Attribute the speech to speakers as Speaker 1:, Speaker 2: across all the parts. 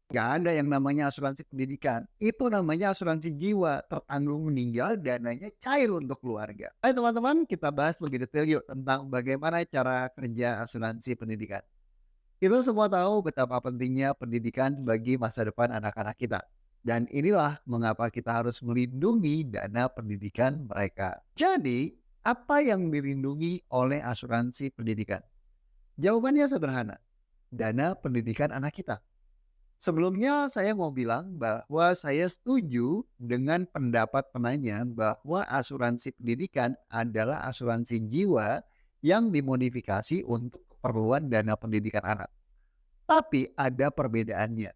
Speaker 1: Nggak ada yang namanya asuransi pendidikan. Itu namanya asuransi jiwa, tertanggung meninggal, dananya cair untuk keluarga. Ayo teman-teman, kita bahas lebih detail yuk tentang bagaimana cara kerja asuransi pendidikan. Kita semua tahu betapa pentingnya pendidikan bagi masa depan anak-anak kita. Dan inilah mengapa kita harus melindungi dana pendidikan mereka. Jadi, apa yang dilindungi oleh asuransi pendidikan? Jawabannya sederhana, dana pendidikan anak kita. Sebelumnya saya mau bilang bahwa saya setuju dengan pendapat penanya bahwa asuransi pendidikan adalah asuransi jiwa yang dimodifikasi untuk keperluan dana pendidikan anak. Tapi ada perbedaannya.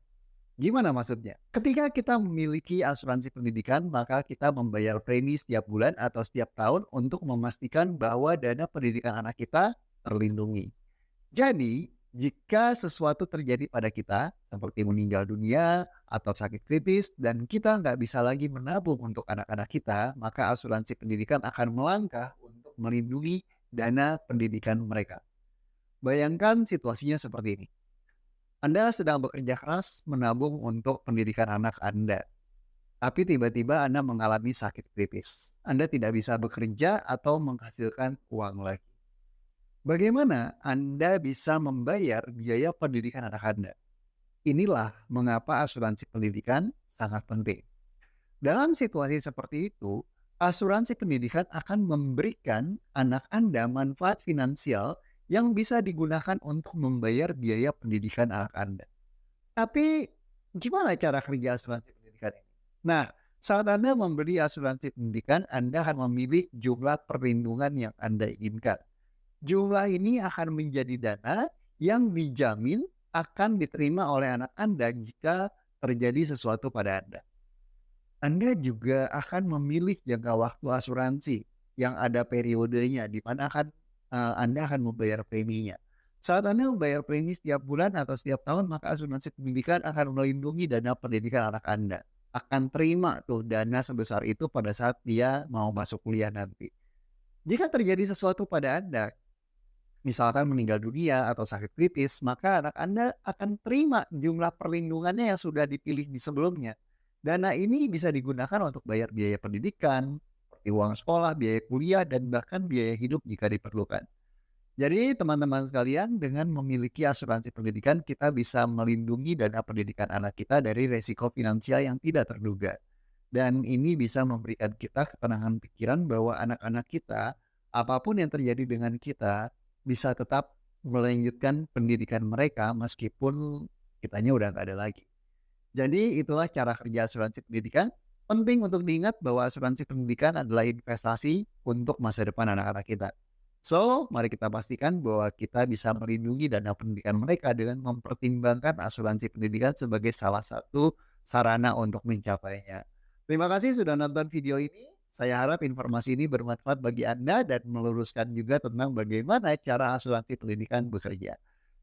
Speaker 1: Gimana maksudnya? Ketika kita memiliki asuransi pendidikan, maka kita membayar premi setiap bulan atau setiap tahun untuk memastikan bahwa dana pendidikan anak kita terlindungi. Jadi, jika sesuatu terjadi pada kita, seperti meninggal dunia atau sakit kritis, dan kita nggak bisa lagi menabung untuk anak-anak kita, maka asuransi pendidikan akan melangkah untuk melindungi dana pendidikan mereka. Bayangkan situasinya seperti ini. Anda sedang bekerja keras menabung untuk pendidikan anak Anda, tapi tiba-tiba Anda mengalami sakit kritis. Anda tidak bisa bekerja atau menghasilkan uang lagi. Bagaimana Anda bisa membayar biaya pendidikan anak Anda? Inilah mengapa asuransi pendidikan sangat penting. Dalam situasi seperti itu, asuransi pendidikan akan memberikan anak Anda manfaat finansial yang bisa digunakan untuk membayar biaya pendidikan anak Anda. Tapi gimana cara kerja asuransi pendidikan ini? Nah, saat Anda membeli asuransi pendidikan, Anda akan memilih jumlah perlindungan yang Anda inginkan. Jumlah ini akan menjadi dana yang dijamin akan diterima oleh anak Anda jika terjadi sesuatu pada Anda. Anda juga akan memilih jangka waktu asuransi yang ada periodenya di mana Anda akan membayar preminya. Saat Anda membayar premi setiap bulan atau setiap tahun, maka asuransi pendidikan akan melindungi dana pendidikan anak Anda. Akan terima tuh dana sebesar itu pada saat dia mau masuk kuliah nanti. Jika terjadi sesuatu pada Anda, misalkan meninggal dunia atau sakit kritis, maka anak Anda akan terima jumlah perlindungannya yang sudah dipilih di sebelumnya. Dana ini bisa digunakan untuk bayar biaya pendidikan, seperti uang sekolah, biaya kuliah, dan bahkan biaya hidup jika diperlukan. Jadi teman-teman sekalian, dengan memiliki asuransi pendidikan, kita bisa melindungi dana pendidikan anak kita dari resiko finansial yang tidak terduga. Dan ini bisa memberikan kita ketenangan pikiran bahwa anak-anak kita, apapun yang terjadi dengan kita, bisa tetap melanjutkan pendidikan mereka meskipun kitanya udah nggak ada lagi. Jadi itulah cara kerja asuransi pendidikan. Penting untuk diingat bahwa asuransi pendidikan adalah investasi untuk masa depan anak-anak kita. So, mari kita pastikan bahwa kita bisa melindungi dana pendidikan mereka dengan mempertimbangkan asuransi pendidikan sebagai salah satu sarana untuk mencapainya. Terima kasih sudah nonton video ini. Saya harap informasi ini bermanfaat bagi Anda dan meluruskan juga tentang bagaimana cara asuransi pendidikan bekerja.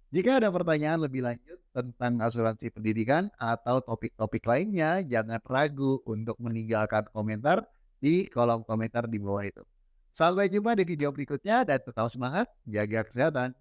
Speaker 1: Jika ada pertanyaan lebih lanjut tentang asuransi pendidikan atau topik-topik lainnya, jangan ragu untuk meninggalkan komentar di kolom komentar di bawah itu. Sampai jumpa di video berikutnya dan tetap semangat, jaga kesehatan.